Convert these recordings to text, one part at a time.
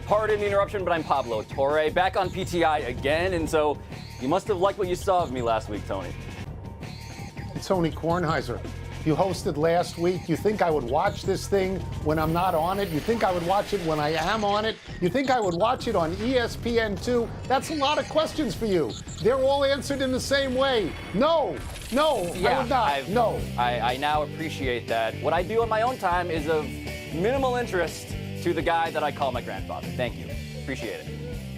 Pardon the interruption, but I'm Pablo Torre, back on PTI again, and so you must have liked what you saw of me last week, Tony. Tony Kornheiser, you hosted last week. You think I would watch this thing when I'm not on it? You think I would watch it when I am on it? You think I would watch it on ESPN2? That's a lot of questions for you. They're all answered in the same way. No, Yeah, I would not. No. I now appreciate that. What I do on my own time is of minimal interest to the guy that I call my grandfather. Thank you. Appreciate it.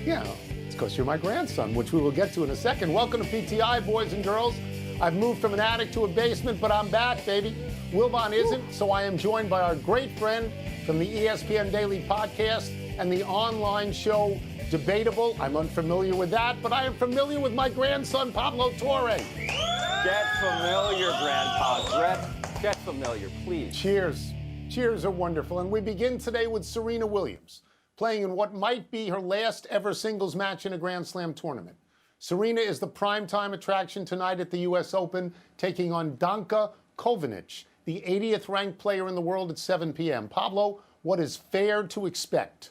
Yeah, it's because you're my grandson, which we will get to in a second. Welcome to PTI, boys and girls. I've moved from an attic to a basement, but I'm back, baby. Wilbon isn't, so I am joined by our great friend from the ESPN Daily Podcast and the online show Debatable. I'm unfamiliar with that, but I am familiar with my grandson, Pablo Torre. Get familiar, Grandpa. Get familiar, please. Cheers. Cheers are wonderful. And we begin today with Serena Williams, playing in what might be her last ever singles match in a Grand Slam tournament. Serena is the primetime attraction tonight at the U.S. Open, taking on Danka Kovinic, the 80th ranked player in the world at 7 p.m. Pablo, what is fair to expect?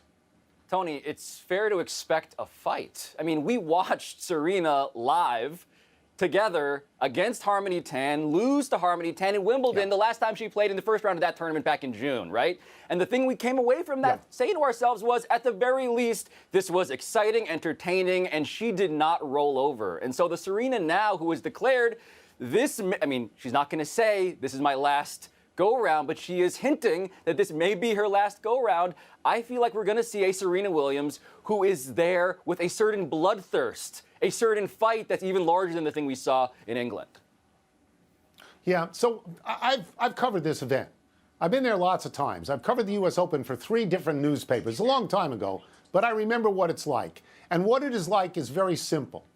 Tony, it's fair to expect a fight. I mean, we watched Serena live together against Harmony Tan, lose to Harmony Tan in Wimbledon the last time she played in the first round of that tournament back in June, right? And the thing we came away from that saying to ourselves was, at the very least, this was exciting, entertaining, and she did not roll over. And so the Serena now who has declared this, I mean, she's not going to say this is my last go-around, but she is hinting that this may be her last go-round. I feel like we're going to see a Serena Williams who is there with a certain bloodthirst, a certain fight that's even larger than the thing we saw in England. Yeah, so I've covered this event. I've been there lots of times. I've covered the U.S. Open for 3 different newspapers a long time ago, but I remember what it's like. And what it is like is very simple.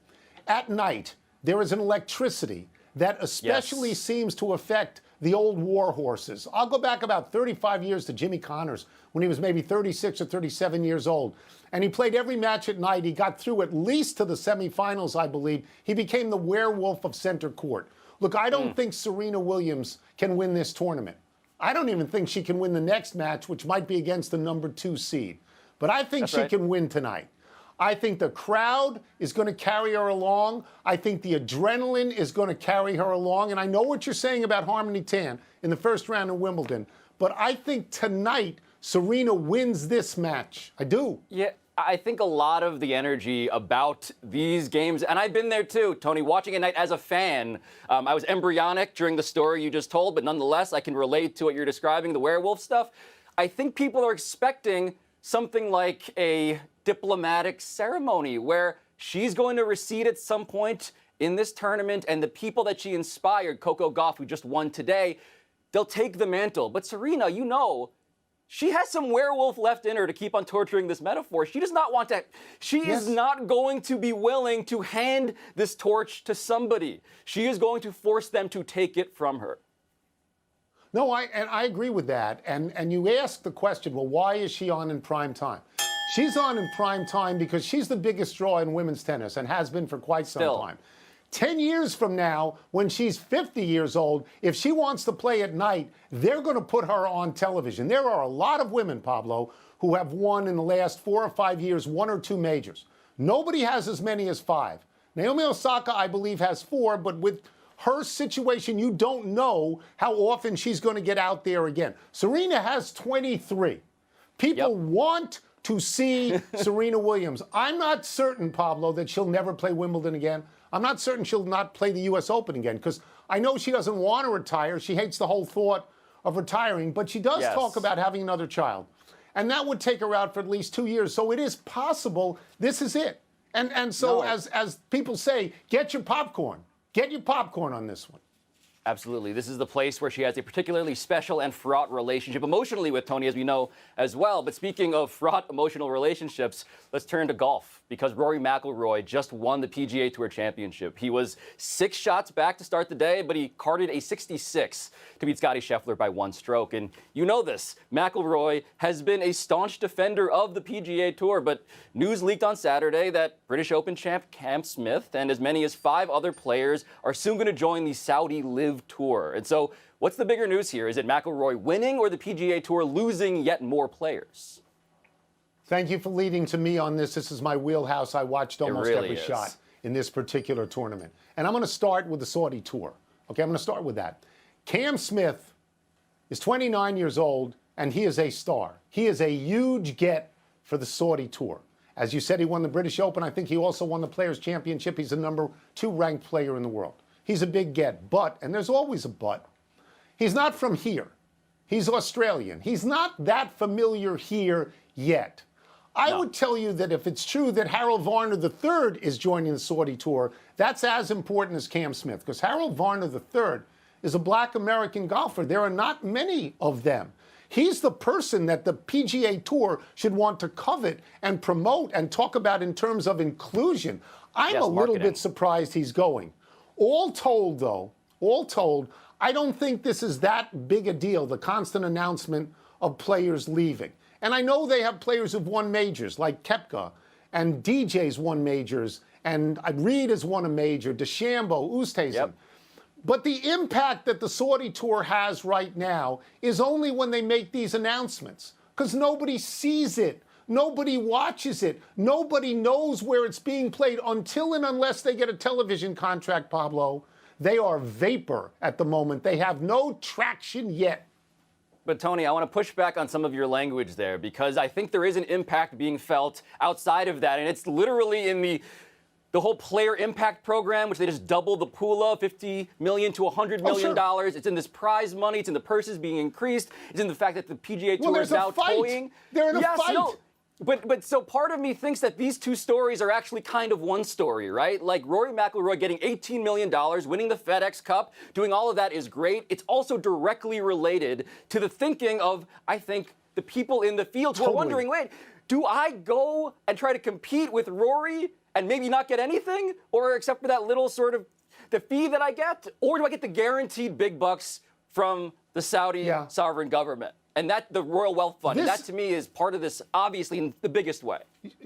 At night, there is an electricity that especially seems to affect the old war horses. I'll go back about 35 years to Jimmy Connors when he was maybe 36 or 37 years old. And he played every match at night. He got through at least to the semifinals, I believe. He became the werewolf of center court. Look, I don't think Serena Williams can win this tournament. I don't even think she can win the next match, which might be against the number 2 seed. But I think she can win tonight. I think the crowd is going to carry her along. I think the adrenaline is going to carry her along. And I know what you're saying about Harmony Tan in the first round of Wimbledon. But I think tonight, Serena wins this match. I do. Yeah, I think a lot of the energy about these games, and I've been there too, Tony, watching at night as a fan. I was embryonic during the story you just told, but nonetheless, I can relate to what you're describing, the werewolf stuff. I think people are expecting something like a diplomatic ceremony where she's going to recede at some point in this tournament, and the people that she inspired, Coco Gauff, who just won today, they'll take the mantle. But Serena, you know, she has some werewolf left in her, to keep on torturing this metaphor. She does not want to, she is not going to be willing to hand this torch to somebody. She is going to force them to take it from her. No, I agree with that. And you ask the question, well, why is she on in prime time? She's on in prime time because she's the biggest draw in women's tennis and has been for quite some time. 10 years from now, when she's 50 years old, if she wants to play at night, they're going to put her on television. There are a lot of women, Pablo, who have won in the last 4 or 5 years 1 or 2 majors. Nobody has as many as 5. Naomi Osaka, I believe, has 4, but with her situation, you don't know how often she's going to get out there again. Serena has 23. People want to see Serena Williams. I'm not certain, Pablo, that she'll never play Wimbledon again. I'm not certain she'll not play the U.S. Open again, because I know she doesn't want to retire. She hates the whole thought of retiring, but she does talk about having another child. And that would take her out for at least 2 years. So it is possible this is it. And so as people say, get your popcorn. Get your popcorn on this one. Absolutely. This is the place where she has a particularly special and fraught relationship emotionally with Tony, as we know as well. But speaking of fraught emotional relationships, let's turn to golf, because Rory McIlroy just won the PGA Tour Championship. He was 6 shots back to start the day, but he carded a 66 to beat Scottie Scheffler by 1 stroke. And you know this, McIlroy has been a staunch defender of the PGA Tour, but news leaked on Saturday that British Open champ Cam Smith and as many as 5 other players are soon going to join the Saudi Live Tour. And so what's the bigger news here? Is it McIlroy winning or the PGA Tour losing yet more players? Thank you for leading to me on this. This is my wheelhouse. I watched almost really every is. shot in this particular tournament. And I'm going to start with the Saudi tour. Okay, I'm going to start with that. Cam Smith is 29 years old, and he is a star. He is a huge get for the Saudi tour. As you said, he won the British Open. I think he also won the Players' Championship. He's the number 2 ranked player in the world. He's a big get. But, and there's always a but, he's not from here. He's Australian. He's not that familiar here yet. I would tell you that if it's true that Harold Varner III is joining the Saudi tour, that's as important as Cam Smith, because Harold Varner III is a black American golfer. There are not many of them. He's the person that the PGA Tour should want to covet and promote and talk about in terms of inclusion. I'm a little bit surprised he's going. All told, though, I don't think this is that big a deal, the constant announcement of players leaving. And I know they have players who've won majors, like Koepka, and DJ's won majors, and Reed has won a major, DeChambeau, Oosthuizen. Yep. But the impact that the Saudi Tour has right now is only when they make these announcements, because nobody sees it. Nobody watches it. Nobody knows where it's being played until and unless they get a television contract, Pablo. They are vapor at the moment. They have no traction yet. But, Tony, I want to push back on some of your language there, because I think there is an impact being felt outside of that. And it's literally in the whole player impact program, which they just doubled the pool of $50 million to $100 million. Sure. It's in this prize money. It's in the purses being increased. It's in the fact that the PGA Tour is now toying. They're in a fight. No. But so part of me thinks that these two stories are actually kind of one story, right? Like Rory McIlroy getting $18 million, winning the FedEx Cup, doing all of that is great. It's also directly related to the thinking of, I think, the people in the field who are wondering, wait, do I go and try to compete with Rory and maybe not get anything? Or except for that little sort of the fee that I get? Or do I get the guaranteed big bucks from the Saudi sovereign government? And that the Royal Wealth Fund, and that to me is part of this, obviously, in the biggest way.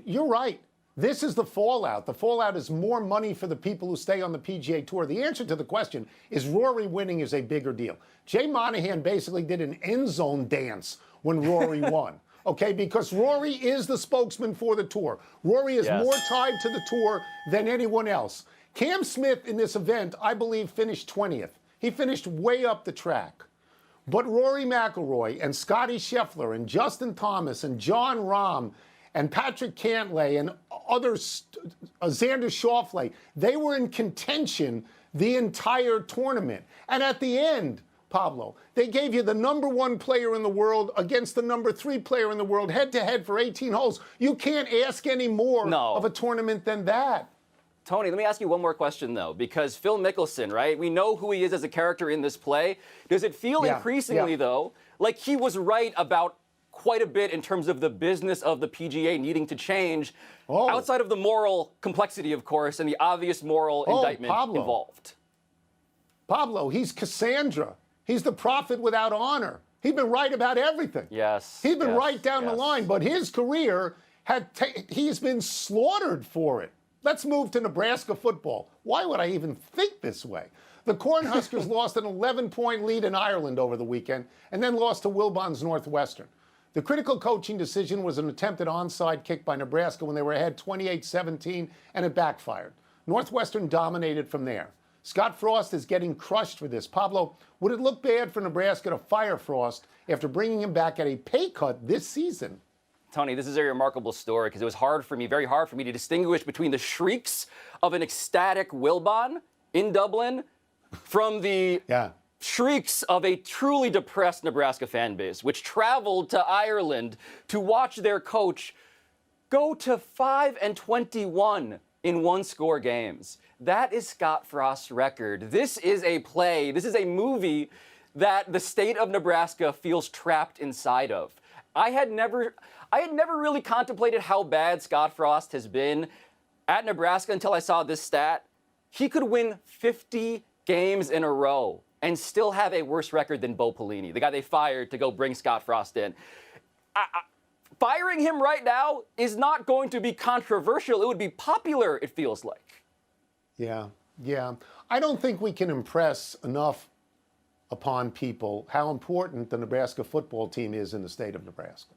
You're right. This is the fallout. The fallout is more money for the people who stay on the PGA Tour. The answer to the question is Rory winning is a bigger deal. Jay Monahan basically did an end zone dance when Rory won. Okay, because Rory is the spokesman for the tour. Rory is more tied to the tour than anyone else. Cam Smith in this event, I believe, finished 20th. He finished way up the track. But Rory McIlroy and Scottie Scheffler and Justin Thomas and John Rahm and Patrick Cantlay and others, Xander Schauffele, they were in contention the entire tournament. And at the end, Pablo, they gave you the number 1 player in the world against the number 3 player in the world head-to-head for 18 holes. You can't ask any more of a tournament than that. Tony, let me ask you one more question, though, because Phil Mickelson, right? We know who he is as a character in this play. Does it feel increasingly, though, like he was right about quite a bit in terms of the business of the PGA needing to change, outside of the moral complexity, of course, and the obvious moral indictment involved? Pablo, he's Cassandra. He's the prophet without honor. He's been right about everything. Yes. He's been right down the line, but his career, he's been slaughtered for it. Let's move to Nebraska football. Why would I even think this way? The Cornhuskers lost an 11-point lead in Ireland over the weekend and then lost to Wilbon's Northwestern. The critical coaching decision was an attempted onside kick by Nebraska when they were ahead 28-17, and it backfired. Northwestern dominated from there. Scott Frost is getting crushed for this. Pablo, would it look bad for Nebraska to fire Frost after bringing him back at a pay cut this season? Tony, this is a remarkable story because it was very hard for me to distinguish between the shrieks of an ecstatic Wilbon in Dublin from the shrieks of a truly depressed Nebraska fan base, which traveled to Ireland to watch their coach go to 5-21 in one-score games. That is Scott Frost's record. This is a play. This is a movie that the state of Nebraska feels trapped inside of. I had never really contemplated how bad Scott Frost has been at Nebraska until I saw this stat. He could win 50 games in a row and still have a worse record than Bo Pelini, the guy they fired to go bring Scott Frost in. Firing him right now is not going to be controversial. It would be popular, it feels like. Yeah. I don't think we can impress enough upon people how important the Nebraska football team is in the state of Nebraska.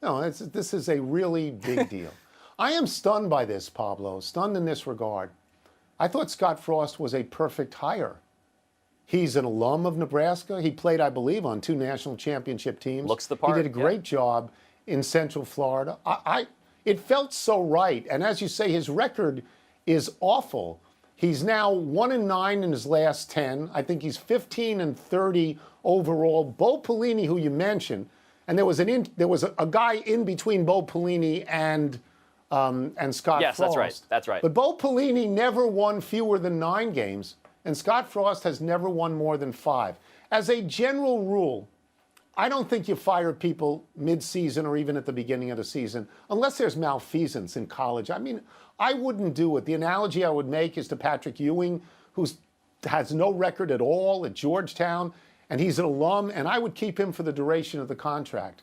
No, this is a really big deal. I am stunned by this, Pablo, stunned in this regard. I thought Scott Frost was a perfect hire. He's an alum of Nebraska. He played, I believe, on 2 national championship teams. Looks the part. He did a great job in Central Florida. It felt so right. And as you say, his record is awful. He's now 1-9 in his last 10. I think he's 15-30 overall. Bo Pelini, who you mentioned, and there was a guy in between Bo Pelini and Scott Frost. Yes, that's right. That's right. But Bo Pelini never won fewer than 9 games, and Scott Frost has never won more than 5. As a general rule, I don't think you fire people mid-season or even at the beginning of the season unless there's malfeasance in college. I mean, I wouldn't do it. The analogy I would make is to Patrick Ewing, who has no record at all at Georgetown, and he's an alum, and I would keep him for the duration of the contract.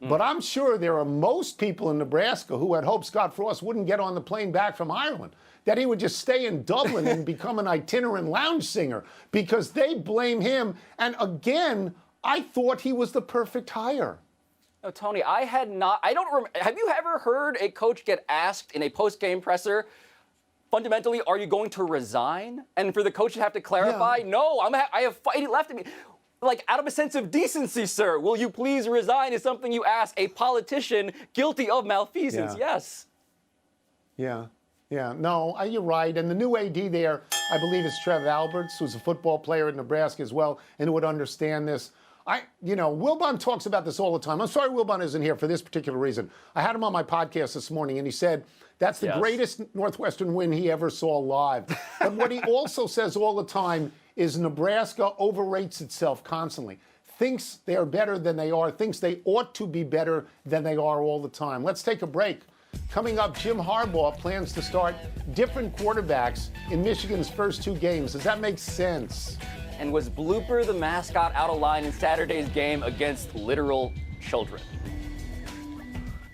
But I'm sure there are most people in Nebraska who had hoped Scott Frost wouldn't get on the plane back from Ireland, that he would just stay in Dublin and become an itinerant lounge singer because they blame him. And again, I thought he was the perfect hire. No, Tony, have you ever heard a coach get asked in a post-game presser, fundamentally, are you going to resign? And for the coach to have to clarify, no, I have fight left in me. Like, out of a sense of decency, sir, will you please resign is something you ask a politician guilty of malfeasance. Yes. Yeah. No, you're right. And the new AD there, I believe, is Trev Alberts, who's a football player in Nebraska as well, and who would understand this. Wilbon talks about this all the time. I'm sorry Wilbon isn't here for this particular reason. I had him on my podcast this morning, and he said that's the greatest Northwestern win he ever saw live. But what he also says all the time is Nebraska overrates itself constantly, thinks they are better than they are, thinks they ought to be better than they are all the time. Let's take a break. Coming up, Jim Harbaugh plans to start different quarterbacks in Michigan's first 2 games. Does that make sense? And was Blooper the mascot out of line in Saturday's game against literal children?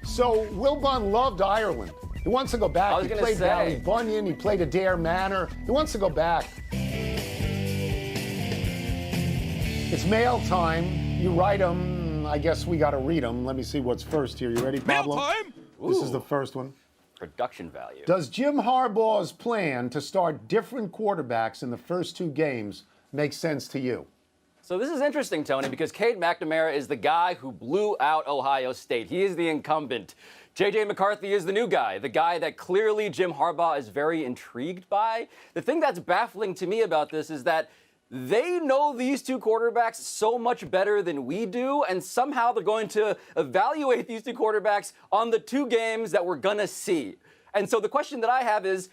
So Wilbon loved Ireland. He wants to go back. He played Valley Bunyan. He played Adair Manor. He wants to go back. It's mail time. You write them. I guess we got to read them. Let me see what's first here. You ready, Pablo? Mail time. This is the first one. Production value. Does Jim Harbaugh's plan to start different quarterbacks in the first 2 games make sense to you? So this is interesting, Tony, because Cade McNamara is the guy who blew out Ohio State. He is the incumbent. J.J. McCarthy is the new guy, the guy that clearly Jim Harbaugh is very intrigued by. The thing that's baffling to me about this is that they know these 2 quarterbacks so much better than we do, and somehow they're going to evaluate these 2 quarterbacks on the 2 games that we're going to see. And so the question that I have is,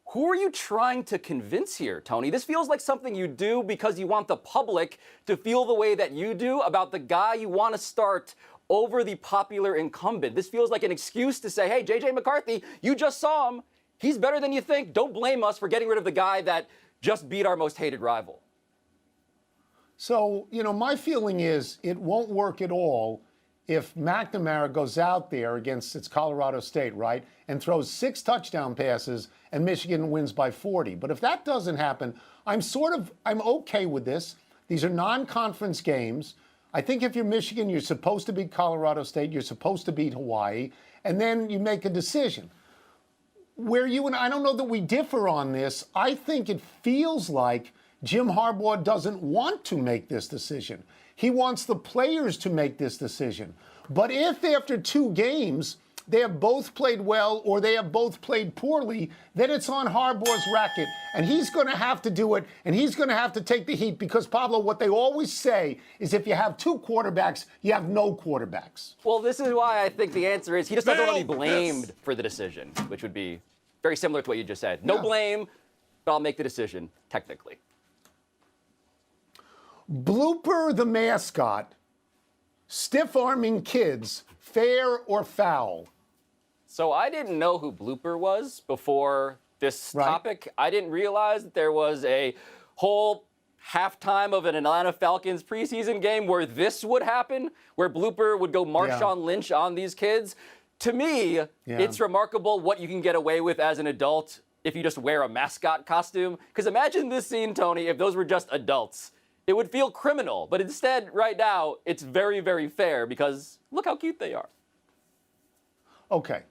who are you trying to convince here, Tony? This feels like something you do because you want the public to feel the way that you do about the guy you want to start over the popular incumbent. This feels like an excuse to say, hey, J.J. McCarthy, you just saw him. He's better than you think. Don't blame us for getting rid of the guy that just beat our most hated rival. So, my feeling is it won't work at all if McNamara goes out there against its Colorado State, right, and throws 6 touchdown passes and Michigan wins by 40. But if that doesn't happen, I'm okay with this. These are non-conference games. I think if you're Michigan, you're supposed to beat Colorado State, you're supposed to beat Hawaii, and then you make a decision. Where you and I don't know that we differ on this. I think it feels like Jim Harbaugh doesn't want to make this decision. He wants the players to make this decision. But if after 2 games they have both played well or they have both played poorly, then it's on Harbaugh's racket. And he's going to have to do it, and he's going to have to take the heat because, Pablo, what they always say is if you have 2 quarterbacks, you have no quarterbacks. Well, this is why I think the answer is he just doesn't want to be blamed for the decision, which would be very similar to what you just said. No blame, but I'll make the decision, technically. Blooper the mascot, stiff-arming kids, fair or foul? So I didn't know who Blooper was before this topic. I didn't realize that there was a whole halftime of an Atlanta Falcons preseason game where this would happen, where Blooper would go Marshawn Lynch on these kids. To me, it's remarkable what you can get away with as an adult if you just wear a mascot costume. Because imagine this scene, Tony, if those were just adults. It would feel criminal, but instead, right now, it's very, very fair because look how cute they are. Okay.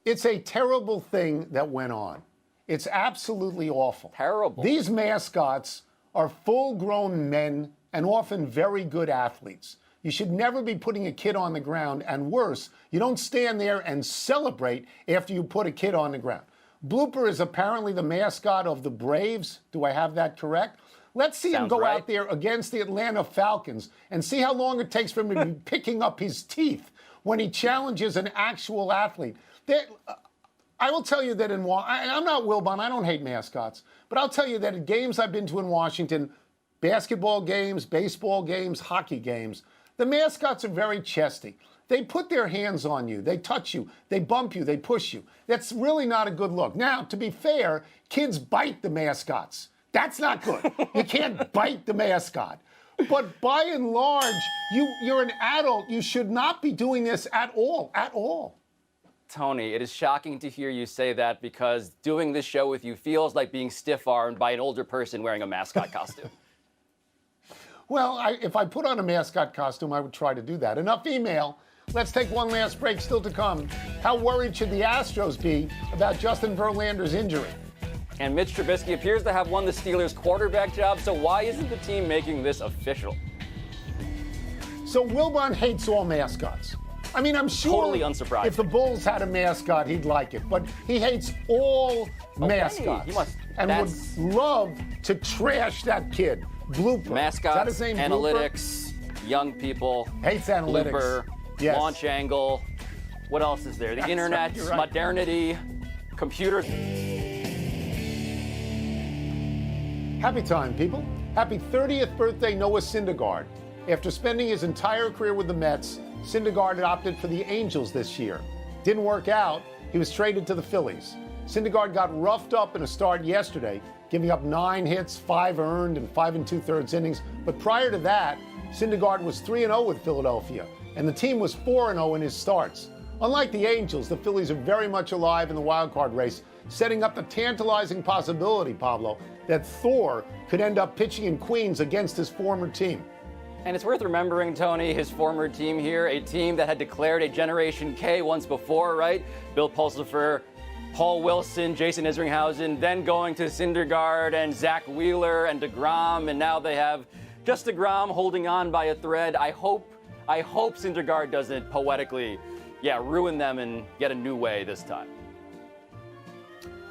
It's a terrible thing that went on. It's absolutely awful. Terrible. These mascots are full-grown men and often very good athletes. You should never be putting a kid on the ground, and worse, you don't stand there and celebrate after you put a kid on the ground. Blooper is apparently the mascot of the Braves. Do I have that correct? Let's see him go out there against the Atlanta Falcons and see how long it takes for him to be picking up his teeth when he challenges an actual athlete. I will tell you that I'm not Wilbon, I don't hate mascots, but I'll tell you that at games I've been to in Washington, basketball games, baseball games, hockey games, the mascots are very chesty. They put their hands on you, they touch you, they bump you, they push you. That's really not a good look. Now, to be fair, kids bite the mascots. That's not good. You can't bite the mascot. But by and large, you're an adult. You should not be doing this at all, at all. Tony, it is shocking to hear you say that because doing this show with you feels like being stiff-armed by an older person wearing a mascot costume. Well, if I put on a mascot costume, I would try to do that. Enough email. Let's take one last break, still to come. How worried should the Astros be about Justin Verlander's injury? And Mitch Trubisky appears to have won the Steelers' quarterback job, so why isn't the team making this official? So Wilbon hates all mascots. I mean, I'm sure Totally unsurprising. If the Bulls had a mascot, he'd like it. But he hates all mascots. He must, and would love to trash that kid. Blooper. Mascots, Is that his name, analytics, Blooper? Young people. Hates analytics. Blooper, yes. Launch angle. What else is there? The internet, right, modernity, computers. Happy time, people. Happy 30th birthday, Noah Syndergaard. After spending his entire career with the Mets, Syndergaard opted for the Angels this year. Didn't work out. He was traded to the Phillies. Syndergaard got roughed up in a start yesterday, giving up 9 hits, 5 earned, and 5 2/3 innings. But prior to that, Syndergaard was 3-0 with Philadelphia, and the team was 4-0 in his starts. Unlike the Angels, the Phillies are very much alive in the wild card race, setting up the tantalizing possibility, Pablo, that Thor could end up pitching in Queens against his former team. And it's worth remembering, Tony, his former team here, a team that had declared a Generation K once before, right? Bill Pulsipher, Paul Wilson, Jason Isringhausen, then going to Syndergaard and Zach Wheeler and DeGrom, and now they have just DeGrom holding on by a thread. I hope Syndergaard doesn't poetically, ruin them and get a new way this time.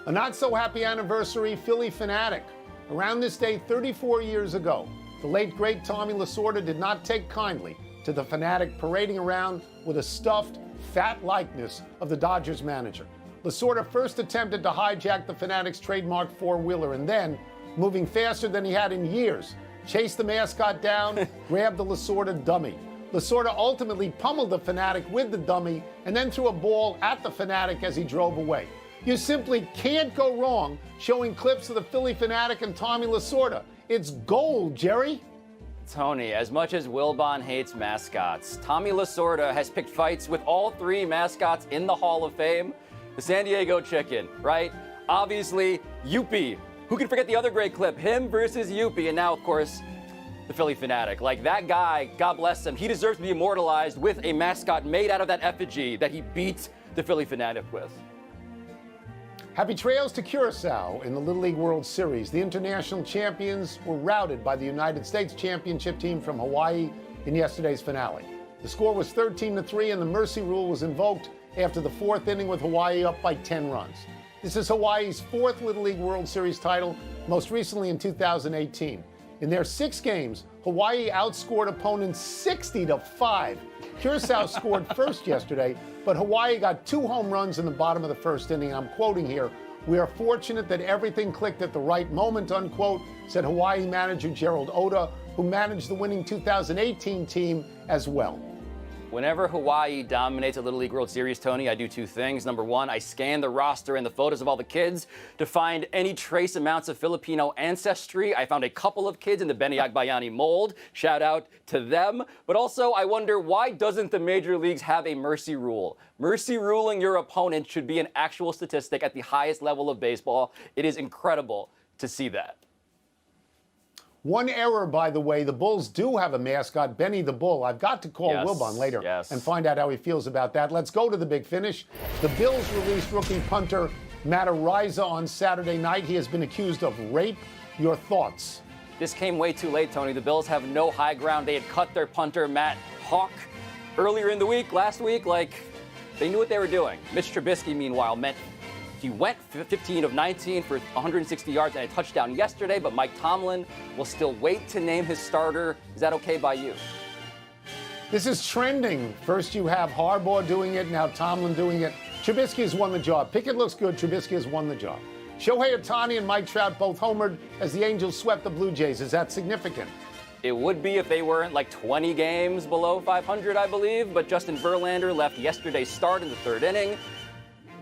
A not-so-happy anniversary Philly fanatic. Around this day 34 years ago, the late, great Tommy Lasorda did not take kindly to the fanatic parading around with a stuffed, fat likeness of the Dodgers manager. Lasorda first attempted to hijack the fanatic's trademark four-wheeler and then, moving faster than he had in years, chased the mascot down, grabbed the Lasorda dummy. Lasorda ultimately pummeled the fanatic with the dummy and then threw a ball at the fanatic as he drove away. You simply can't go wrong showing clips of the Philly fanatic and Tommy Lasorda. It's gold, Jerry. Tony, as much as Wilbon hates mascots, Tommy Lasorda has picked fights with all 3 mascots in the Hall of Fame. The San Diego Chicken, right? Obviously, Youppi. Who can forget the other great clip? Him versus Youppi. And now, of course, the Philly fanatic. Like, that guy, God bless him, he deserves to be immortalized with a mascot made out of that effigy that he beat the Philly fanatic with. Happy trails to Curacao in the Little League World Series. The international champions were routed by the United States championship team from Hawaii in yesterday's finale. The score was 13-3, and the mercy rule was invoked after the 4th inning with Hawaii up by 10 runs. This is Hawaii's 4th Little League World Series title, most recently in 2018. In their 6 games, Hawaii outscored opponents 60-5. Curacao scored first yesterday, but Hawaii got 2 home runs in the bottom of the 1st inning. I'm quoting here, "We are fortunate that everything clicked at the right moment," unquote, said Hawaii manager Gerald Oda, who managed the winning 2018 team as well. Whenever Hawaii dominates a Little League World Series, Tony, I do 2 things. Number 1, I scan the roster and the photos of all the kids to find any trace amounts of Filipino ancestry. I found a couple of kids in the Beniag Bayani mold. Shout out to them. But also, I wonder, why doesn't the major leagues have a mercy rule? Mercy ruling your opponent should be an actual statistic at the highest level of baseball. It is incredible to see that. One error, by the way, the Bulls do have a mascot, Benny the Bull. I've got to call Wilbon later and find out how he feels about that. Let's go to the big finish. The Bills released rookie punter Matt Ariza on Saturday night. He has been accused of rape. Your thoughts? This came way too late, Tony. The Bills have no high ground. They had cut their punter, Matt Hawk, earlier in the week, last week. Like, they knew what they were doing. Mitch Trubisky, meanwhile, he went 15 of 19 for 160 yards and a touchdown yesterday, but Mike Tomlin will still wait to name his starter. Is that okay by you? This is trending. First you have Harbaugh doing it, now Tomlin doing it. Trubisky has won the job. Pickett looks good. Trubisky has won the job. Shohei Ohtani and Mike Trout both homered as the Angels swept the Blue Jays. Is that significant? It would be if they weren't like 20 games below 500, I believe, but Justin Verlander left yesterday's start in the third inning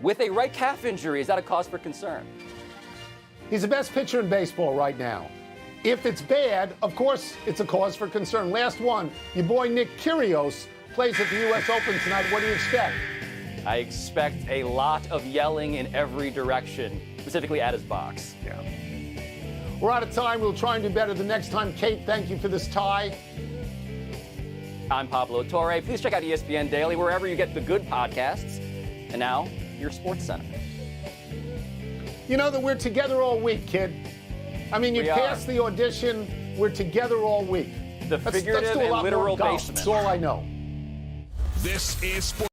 with a right calf injury. Is that a cause for concern? He's the best pitcher in baseball right now. If it's bad, of course, it's a cause for concern. Last one, your boy Nick Kyrgios plays at the U.S. Open tonight. What do you expect? I expect a lot of yelling in every direction, specifically at his box. Yeah. We're out of time. We'll try and do better the next time. Kate, thank you for this tie. I'm Pablo Torre. Please check out ESPN Daily wherever you get the good podcasts. And now, your Sports Center. You know that we're together all week, kid. I mean, you passed the audition. We're together all week. The figurative and literal basement. That's all I know. This is Sports.